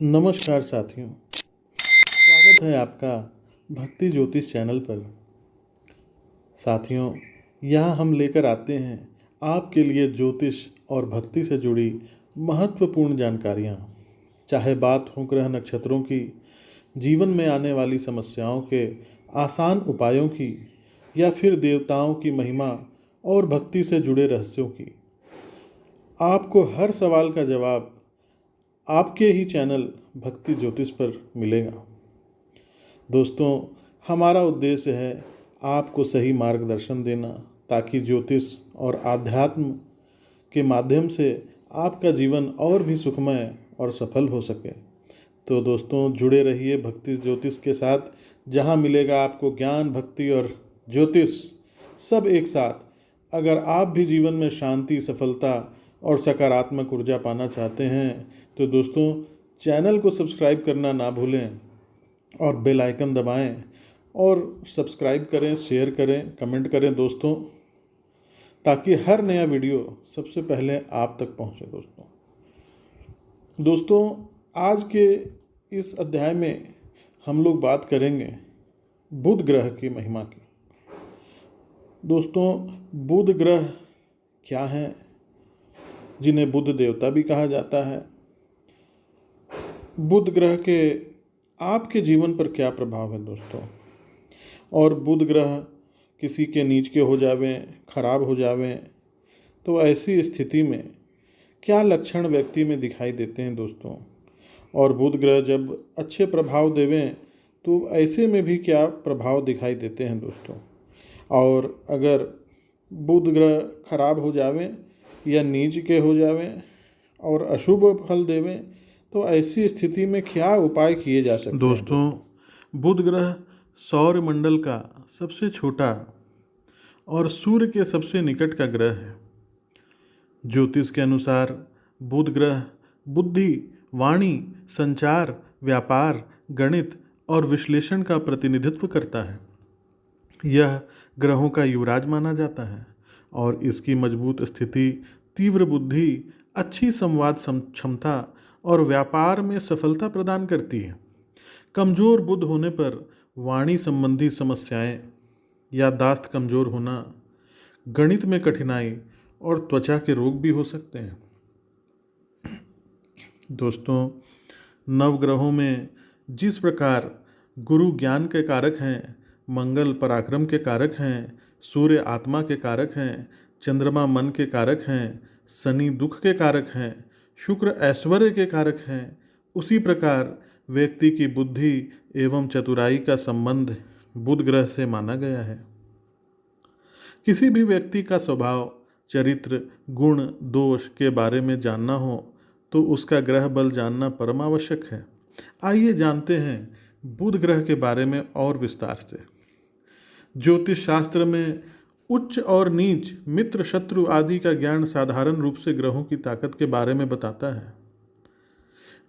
नमस्कार साथियों, स्वागत है आपका भक्ति ज्योतिष चैनल पर। साथियों, यहाँ हम लेकर आते हैं आपके लिए ज्योतिष और भक्ति से जुड़ी महत्वपूर्ण जानकारियाँ। चाहे बात हो ग्रह नक्षत्रों की, जीवन में आने वाली समस्याओं के आसान उपायों की, या फिर देवताओं की महिमा और भक्ति से जुड़े रहस्यों की, आपको हर सवाल का जवाब आपके ही चैनल भक्ति ज्योतिष पर मिलेगा। दोस्तों, हमारा उद्देश्य है आपको सही मार्गदर्शन देना, ताकि ज्योतिष और आध्यात्म के माध्यम से आपका जीवन और भी सुखमय और सफल हो सके। तो दोस्तों, जुड़े रहिए भक्ति ज्योतिष के साथ, जहां मिलेगा आपको ज्ञान, भक्ति और ज्योतिष सब एक साथ। अगर आप भी जीवन में शांति, सफलता और सकारात्मक ऊर्जा पाना चाहते हैं तो दोस्तों, चैनल को सब्सक्राइब करना ना भूलें और बेल आइकन दबाएं और सब्सक्राइब करें, शेयर करें, कमेंट करें दोस्तों, ताकि हर नया वीडियो सबसे पहले आप तक पहुंचे। दोस्तों, आज के इस अध्याय में हम लोग बात करेंगे बुध ग्रह की महिमा की। दोस्तों, बुध ग्रह क्या हैं, जिन्हें बुध देवता भी कहा जाता है? बुध ग्रह के आपके जीवन पर क्या प्रभाव है दोस्तों? और बुध ग्रह किसी के नीच के हो जावें, खराब हो जावें, तो ऐसी स्थिति में क्या लक्षण व्यक्ति में दिखाई देते हैं दोस्तों? और बुध ग्रह जब अच्छे प्रभाव देवें तो ऐसे में भी क्या प्रभाव दिखाई देते हैं दोस्तों? और अगर बुध ग्रह खराब हो जावें या नीच के हो जावें और अशुभ फल देवें, तो ऐसी स्थिति में क्या उपाय किए जा सकते हैं? दोस्तों, बुध ग्रह सौर मंडल का सबसे छोटा और सूर्य के सबसे निकट का ग्रह है। ज्योतिष के अनुसार बुध ग्रह बुद्धि, वाणी, संचार, व्यापार, गणित और विश्लेषण का प्रतिनिधित्व करता है। यह ग्रहों का युवराज माना जाता है और इसकी मजबूत स्थिति तीव्र बुद्धि, अच्छी संवाद क्षमता और व्यापार में सफलता प्रदान करती है। कमज़ोर बुध होने पर वाणी संबंधी समस्याएं, याददाश्त कमज़ोर होना, गणित में कठिनाई और त्वचा के रोग भी हो सकते हैं। दोस्तों, नवग्रहों में जिस प्रकार गुरु ज्ञान के कारक हैं, मंगल पराक्रम के कारक हैं, सूर्य आत्मा के कारक हैं, चंद्रमा मन के कारक हैं, शनि दुख के कारक हैं, शुक्र ऐश्वर्य के कारक हैं, उसी प्रकार व्यक्ति की बुद्धि एवं चतुराई का संबंध बुध ग्रह से माना गया है। किसी भी व्यक्ति का स्वभाव, चरित्र, गुण, दोष के बारे में जानना हो तो उसका ग्रह बल जानना परम आवश्यक है। आइए जानते हैं बुध ग्रह के बारे में और विस्तार से। ज्योतिष शास्त्र में उच्च और नीच, मित्र, शत्रु आदि का ज्ञान साधारण रूप से ग्रहों की ताकत के बारे में बताता है।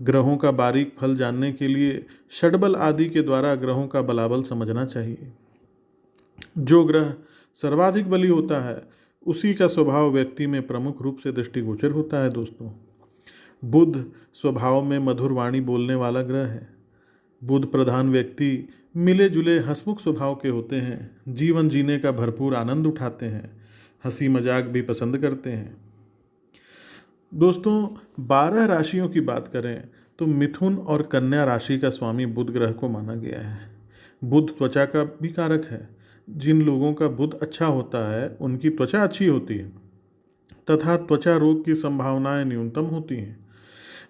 ग्रहों का बारीक फल जानने के लिए षडबल आदि के द्वारा ग्रहों का बलाबल समझना चाहिए। जो ग्रह सर्वाधिक बली होता है उसी का स्वभाव व्यक्ति में प्रमुख रूप से दृष्टिगोचर होता है। दोस्तों, बुध स्वभाव में मधुर वाणी बोलने वाला ग्रह है। बुध प्रधान व्यक्ति मिले जुले हंसमुख स्वभाव के होते हैं, जीवन जीने का भरपूर आनंद उठाते हैं, हंसी मजाक भी पसंद करते हैं। दोस्तों, 12 राशियों की बात करें तो मिथुन और कन्या राशि का स्वामी बुध ग्रह को माना गया है। बुध त्वचा का भी कारक है। जिन लोगों का बुध अच्छा होता है उनकी त्वचा अच्छी होती है तथा त्वचा रोग की संभावनाएं न्यूनतम होती हैं।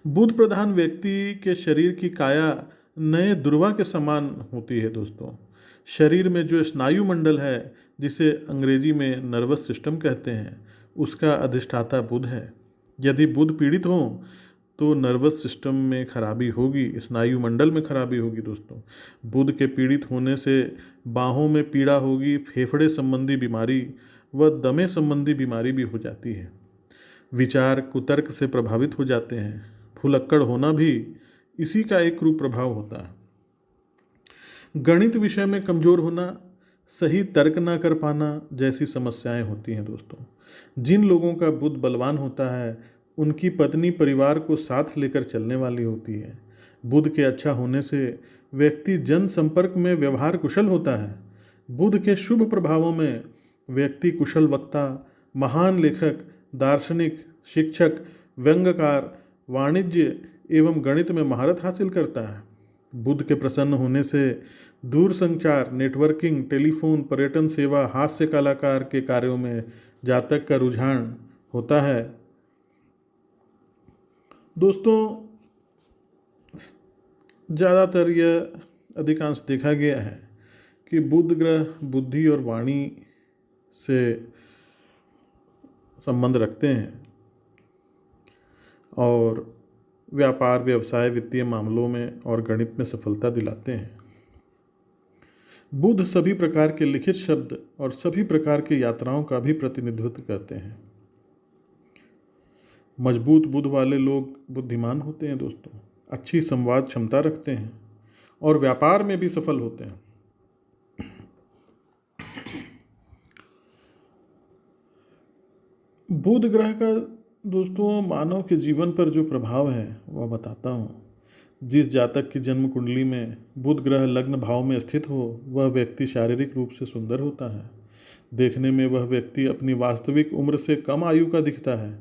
बुध प्रधान व्यक्ति के शरीर की काया नए दुर्वा के समान होती है। दोस्तों, शरीर में जो स्नायु मंडल है, जिसे अंग्रेजी में नर्वस सिस्टम कहते हैं, उसका अधिष्ठाता बुध है। यदि बुध पीड़ित हो तो नर्वस सिस्टम में खराबी होगी, स्नायु मंडल में खराबी होगी। दोस्तों, बुध के पीड़ित होने से बाहों में पीड़ा होगी, फेफड़े संबंधी बीमारी व दमे संबंधी बीमारी भी हो जाती है। विचार कुतर्क से प्रभावित हो जाते हैं। भुलक्कड़ होना भी इसी का एक रूप प्रभाव होता है। गणित विषय में कमजोर होना, सही तर्क ना कर पाना जैसी समस्याएं होती हैं। दोस्तों, जिन लोगों का बुध बलवान होता है उनकी पत्नी परिवार को साथ लेकर चलने वाली होती है। बुध के अच्छा होने से व्यक्ति जन संपर्क में व्यवहार कुशल होता है। बुध के शुभ प्रभावों में व्यक्ति कुशल वक्ता, महान लेखक, दार्शनिक, शिक्षक, व्यंग्यकार, वाणिज्य एवं गणित में महारत हासिल करता है। बुध के प्रसन्न होने से दूर संचार, नेटवर्किंग, टेलीफोन, पर्यटन सेवा, हास्य कलाकार के कार्यों में जातक का रुझान होता है। दोस्तों, ज़्यादातर यह अधिकांश देखा गया है कि बुध ग्रह बुद्धि और वाणी से संबंध रखते हैं और व्यापार, व्यवसाय, वित्तीय मामलों में और गणित में सफलता दिलाते हैं। बुध सभी प्रकार के लिखित शब्द और सभी प्रकार की यात्राओं का भी प्रतिनिधित्व करते हैं। मजबूत बुध वाले लोग बुद्धिमान होते हैं दोस्तों, अच्छी संवाद क्षमता रखते हैं और व्यापार में भी सफल होते हैं। बुध ग्रह का दोस्तों मानव के जीवन पर जो प्रभाव है वह बताता हूँ। जिस जातक की जन्म कुंडली में बुध ग्रह लग्न भाव में स्थित हो वह व्यक्ति शारीरिक रूप से सुंदर होता है। देखने में वह व्यक्ति अपनी वास्तविक उम्र से कम आयु का दिखता है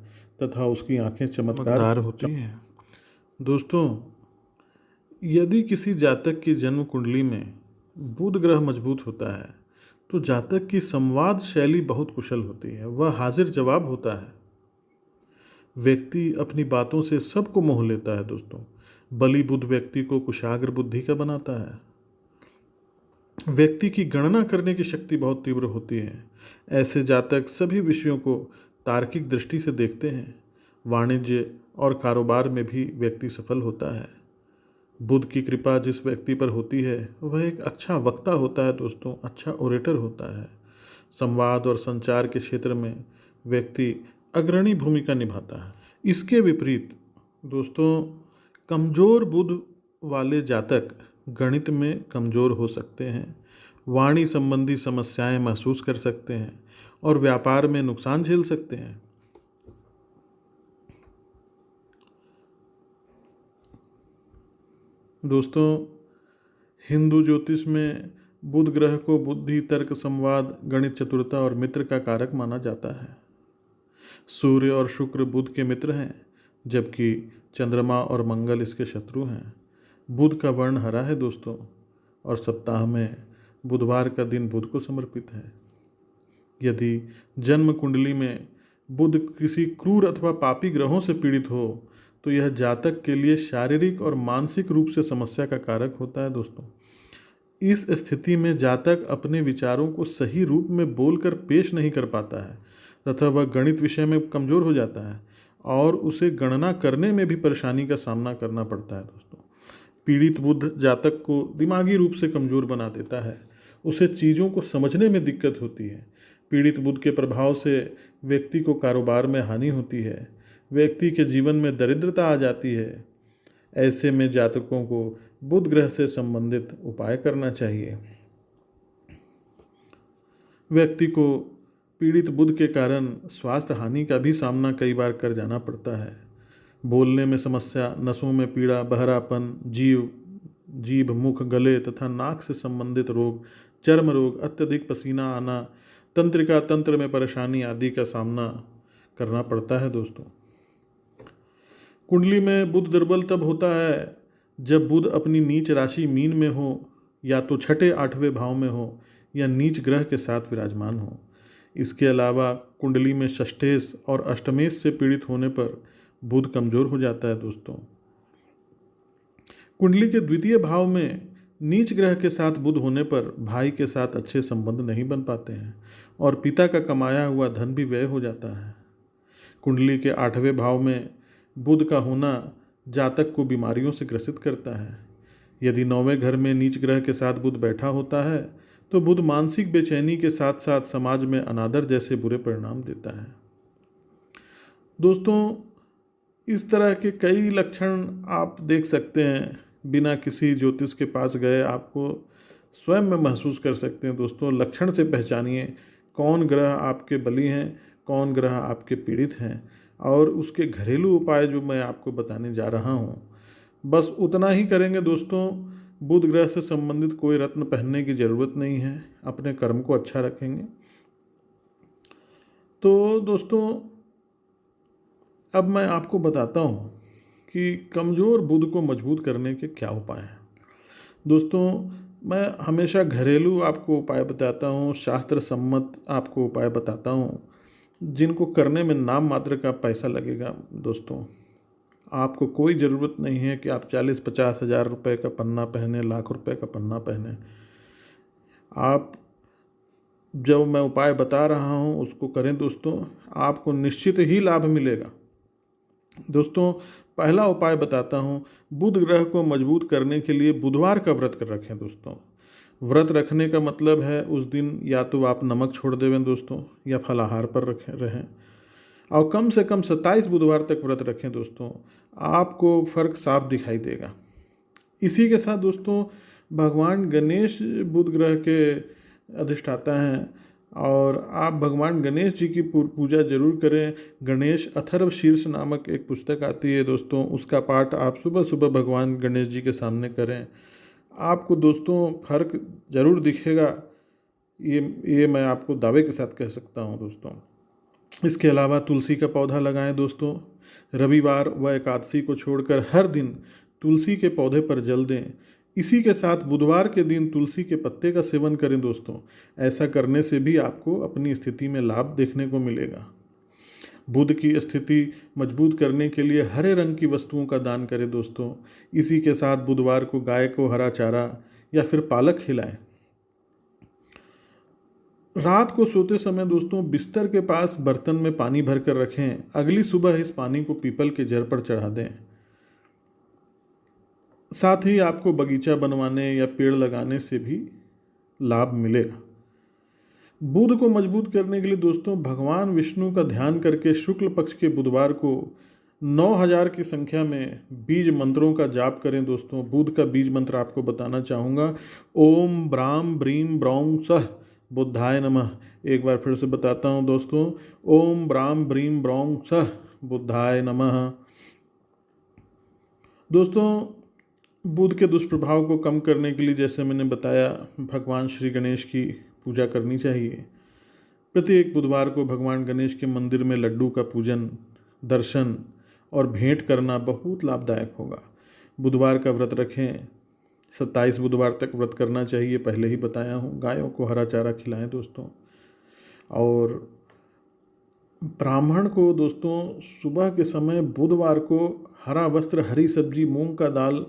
तथा उसकी आंखें चमकदार होती हैं। दोस्तों, यदि किसी जातक की जन्म कुंडली में बुध ग्रह मजबूत होता है तो जातक की संवाद शैली बहुत कुशल होती है, वह हाजिर जवाब होता है। व्यक्ति अपनी बातों से सबको मोह लेता है दोस्तों। बलि बुध व्यक्ति को कुशाग्र बुद्धि का बनाता है। व्यक्ति की गणना करने की शक्ति बहुत तीव्र होती है। ऐसे जातक सभी विषयों को तार्किक दृष्टि से देखते हैं। वाणिज्य और कारोबार में भी व्यक्ति सफल होता है। बुध की कृपा जिस व्यक्ति पर होती है वह एक अच्छा वक्ता होता है दोस्तों, अच्छा ओरेटर होता है। संवाद और संचार के क्षेत्र में व्यक्ति अग्रणी भूमिका निभाता है। इसके विपरीत दोस्तों, कमज़ोर बुध वाले जातक गणित में कमज़ोर हो सकते हैं, वाणी संबंधी समस्याएं महसूस कर सकते हैं और व्यापार में नुकसान झेल सकते हैं। दोस्तों, हिंदू ज्योतिष में बुध ग्रह को बुद्धि, तर्क, संवाद, गणित, चतुरता और मित्र का कारक माना जाता है। सूर्य और शुक्र बुध के मित्र हैं जबकि चंद्रमा और मंगल इसके शत्रु हैं। बुध का वर्ण हरा है दोस्तों और सप्ताह में बुधवार का दिन बुध को समर्पित है। यदि जन्म कुंडली में बुध किसी क्रूर अथवा पापी ग्रहों से पीड़ित हो तो यह जातक के लिए शारीरिक और मानसिक रूप से समस्या का कारक होता है दोस्तों। इस स्थिति में जातक अपने विचारों को सही रूप में बोलकर पेश नहीं कर पाता है तथा वह गणित विषय में कमज़ोर हो जाता है और उसे गणना करने में भी परेशानी का सामना करना पड़ता है दोस्तों। पीड़ित बुध जातक को दिमागी रूप से कमज़ोर बना देता है, उसे चीज़ों को समझने में दिक्कत होती है। पीड़ित बुध के प्रभाव से व्यक्ति को कारोबार में हानि होती है, व्यक्ति के जीवन में दरिद्रता आ जाती है। ऐसे में जातकों को बुध ग्रह से संबंधित उपाय करना चाहिए। व्यक्ति को पीड़ित बुध के कारण स्वास्थ्य हानि का भी सामना कई बार कर जाना पड़ता है। बोलने में समस्या, नसों में पीड़ा, बहरापन, जीभ, मुख, गले तथा नाक से संबंधित रोग, चर्म रोग, अत्यधिक पसीना आना, तंत्रिका तंत्र में परेशानी आदि का सामना करना पड़ता है दोस्तों। कुंडली में बुध दुर्बल तब होता है जब बुध अपनी नीच राशि मीन में हो या तो छठे आठवें भाव में हो या नीच ग्रह के साथ विराजमान हो। इसके अलावा कुंडली में षष्ठेश और अष्टमेश से पीड़ित होने पर बुध कमज़ोर हो जाता है दोस्तों। कुंडली के द्वितीय भाव में नीच ग्रह के साथ बुध होने पर भाई के साथ अच्छे संबंध नहीं बन पाते हैं और पिता का कमाया हुआ धन भी व्यय हो जाता है। कुंडली के आठवें भाव में बुध का होना जातक को बीमारियों से ग्रसित करता है। यदि नौवें घर में नीच ग्रह के साथ बुध बैठा होता है तो बुध मानसिक बेचैनी के साथ साथ समाज में अनादर जैसे बुरे परिणाम देता है। दोस्तों, इस तरह के कई लक्षण आप देख सकते हैं, बिना किसी ज्योतिष के पास गए आपको स्वयं में महसूस कर सकते हैं। दोस्तों, लक्षण से पहचानिए कौन ग्रह आपके बली हैं, कौन ग्रह आपके पीड़ित हैं और उसके घरेलू उपाय जो मैं आपको बताने जा रहा हूँ बस उतना ही करेंगे दोस्तों। बुध ग्रह से संबंधित कोई रत्न पहनने की ज़रूरत नहीं है, अपने कर्म को अच्छा रखेंगे। तो दोस्तों अब मैं आपको बताता हूँ कि कमज़ोर बुध को मजबूत करने के क्या उपाय हैं। दोस्तों मैं हमेशा घरेलू आपको उपाय बताता हूँ, शास्त्र सम्मत आपको उपाय बताता हूँ, जिनको करने में नाम मात्र का पैसा लगेगा। दोस्तों आपको कोई ज़रूरत नहीं है कि आप 40-50 हज़ार रुपये का पन्ना पहने, लाख रुपए का पन्ना पहने। आप जो मैं उपाय बता रहा हूँ उसको करें दोस्तों, आपको निश्चित ही लाभ मिलेगा। दोस्तों पहला उपाय बताता हूँ, बुध ग्रह को मजबूत करने के लिए बुधवार का व्रत कर रखें दोस्तों। व्रत रखने का मतलब है उस दिन या तो आप नमक छोड़ देवें दोस्तों, या फलाहार पर रखें रहें, और कम से कम 27 बुधवार तक व्रत रखें दोस्तों। आपको फ़र्क साफ दिखाई देगा। इसी के साथ दोस्तों भगवान गणेश बुध ग्रह के अधिष्ठाता हैं, और आप भगवान गणेश जी की पूजा जरूर करें। गणेश अथर्व शीर्ष नामक एक पुस्तक आती है दोस्तों, उसका पाठ आप सुबह सुबह भगवान गणेश जी के सामने करें। आपको दोस्तों फर्क जरूर दिखेगा, ये मैं आपको दावे के साथ कह सकता हूँ दोस्तों। इसके अलावा तुलसी का पौधा लगाएं दोस्तों। रविवार व एकादशी को छोड़कर हर दिन तुलसी के पौधे पर जल दें। इसी के साथ बुधवार के दिन तुलसी के पत्ते का सेवन करें दोस्तों। ऐसा करने से भी आपको अपनी स्थिति में लाभ देखने को मिलेगा। बुध की स्थिति मजबूत करने के लिए हरे रंग की वस्तुओं का दान करें दोस्तों। इसी के साथ बुधवार को गाय को हरा चारा या फिर पालक खिलाएं। रात को सोते समय दोस्तों बिस्तर के पास बर्तन में पानी भर कर रखें। अगली सुबह इस पानी को पीपल के जड़ पर चढ़ा दें। साथ ही आपको बगीचा बनवाने या पेड़ लगाने से भी लाभ मिलेगा। बुध को मजबूत करने के लिए दोस्तों भगवान विष्णु का ध्यान करके शुक्ल पक्ष के बुधवार को 9000 की संख्या में बीज मंत्रों का जाप करें दोस्तों। बुध का बीज मंत्र आपको बताना चाहूँगा, ओम ब्राम ब्रीम ब्रौं सह बुद्धाय नमः। एक बार फिर से बताता हूँ दोस्तों, ओम ब्राम ब्रीम ब्रौं सह बुद्धाय नमः। दोस्तों बुध के दुष्प्रभाव को कम करने के लिए जैसे मैंने बताया, भगवान श्री गणेश की पूजा करनी चाहिए। प्रत्येक बुधवार को भगवान गणेश के मंदिर में लड्डू का पूजन, दर्शन और भेंट करना बहुत लाभदायक होगा। बुधवार का व्रत रखें। 27 बुधवार तक व्रत करना चाहिए, पहले ही बताया हूँ। गायों को हरा चारा खिलाएं दोस्तों। और ब्राह्मण को दोस्तों सुबह के समय बुधवार को हरा वस्त्र, हरी सब्जी, मूंग का दाल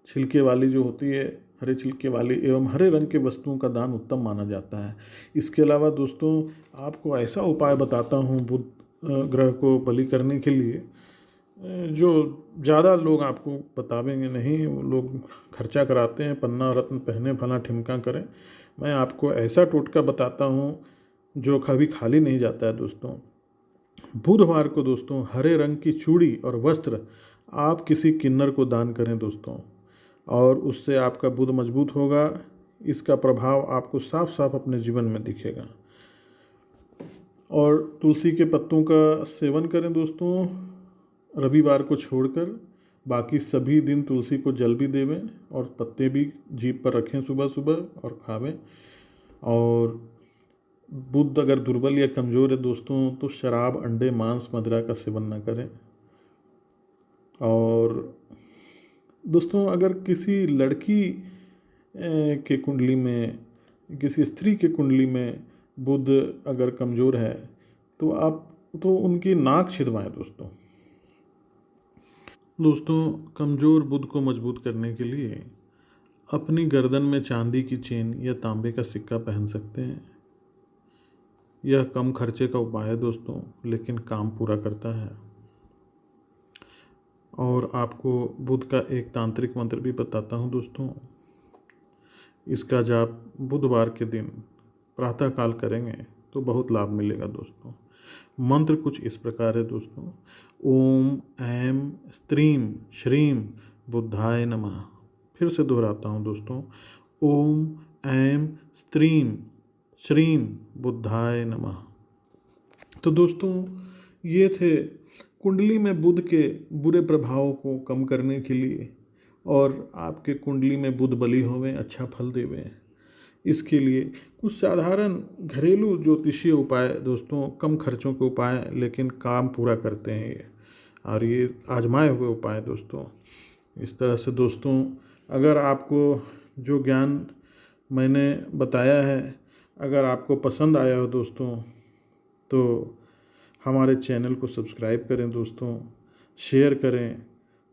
छिलके वाली जो होती है, हरे छिलके वाली एवं हरे रंग के वस्तुओं का दान उत्तम माना जाता है। इसके अलावा दोस्तों आपको ऐसा उपाय बताता हूँ बुध ग्रह को बलि करने के लिए, जो ज़्यादा लोग आपको बतावेंगे नहीं। वो लोग खर्चा कराते हैं, पन्ना रत्न पहने फला ठिमका करें। मैं आपको ऐसा टोटका बताता हूँ जो कभी खाली नहीं जाता है दोस्तों। बुधवार को दोस्तों हरे रंग की चूड़ी और वस्त्र आप किसी किन्नर को दान करें दोस्तों, और उससे आपका बुध मजबूत होगा। इसका प्रभाव आपको साफ साफ अपने जीवन में दिखेगा। और तुलसी के पत्तों का सेवन करें दोस्तों, रविवार को छोड़कर बाकी सभी दिन तुलसी को जल भी देवें और पत्ते भी जीभ पर रखें सुबह सुबह और खावें। और बुध अगर दुर्बल या कमज़ोर है दोस्तों तो शराब, अंडे, मांस, मदिरा का सेवन न करें। और दोस्तों अगर किसी लड़की के कुंडली में, किसी स्त्री के कुंडली में बुध अगर कमज़ोर है तो उनकी नाक छिदवाएं दोस्तों। कमज़ोर बुध को मजबूत करने के लिए अपनी गर्दन में चांदी की चेन या तांबे का सिक्का पहन सकते हैं। यह कम खर्चे का उपाय है दोस्तों, लेकिन काम पूरा करता है। और आपको बुध का एक तांत्रिक मंत्र भी बताता हूँ दोस्तों। इसका जाप बुधवार के दिन प्रातःकाल करेंगे तो बहुत लाभ मिलेगा दोस्तों। मंत्र कुछ इस प्रकार है दोस्तों, ओम ऐं स्त्रीं श्रीं बुद्धाय नमः। फिर से दोहराता हूँ दोस्तों, ओम ऐं स्त्रीं श्रीं बुद्धाय नमः। तो दोस्तों ये थे कुंडली में बुध के बुरे प्रभावों को कम करने के लिए और आपके कुंडली में बुध बली होवे, अच्छा फल देवे। इसके लिए कुछ साधारण घरेलू ज्योतिषीय उपाय दोस्तों, कम खर्चों के उपाय लेकिन काम पूरा करते हैं ये, और ये आजमाए हुए उपाय दोस्तों। इस तरह से दोस्तों, अगर आपको जो ज्ञान मैंने बताया है अगर आपको पसंद आया हो दोस्तों, तो हमारे चैनल को सब्सक्राइब करें दोस्तों, शेयर करें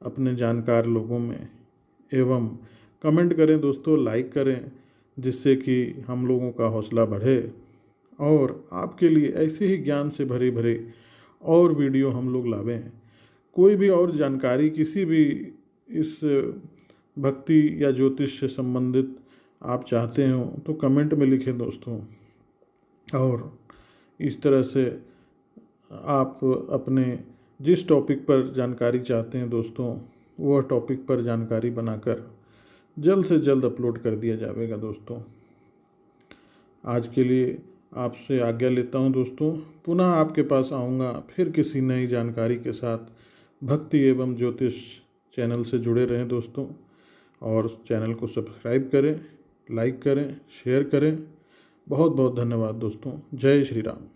अपने जानकार लोगों में, एवं कमेंट करें दोस्तों, लाइक करें, जिससे कि हम लोगों का हौसला बढ़े और आपके लिए ऐसे ही ज्ञान से भरे भरे और वीडियो हम लोग लावें। कोई भी और जानकारी किसी भी इस भक्ति या ज्योतिष से संबंधित आप चाहते हो तो कमेंट में लिखें दोस्तों। और इस तरह से आप अपने जिस टॉपिक पर जानकारी चाहते हैं दोस्तों, वह टॉपिक पर जानकारी बनाकर जल्द से जल्द अपलोड कर दिया जाएगा दोस्तों। आज के लिए आपसे आज्ञा लेता हूं दोस्तों, पुनः आपके पास आऊँगा फिर किसी नई जानकारी के साथ। भक्ति एवं ज्योतिष चैनल से जुड़े रहें दोस्तों, और चैनल को सब्सक्राइब करें, लाइक करें, शेयर करें। बहुत बहुत धन्यवाद दोस्तों। जय श्री राम।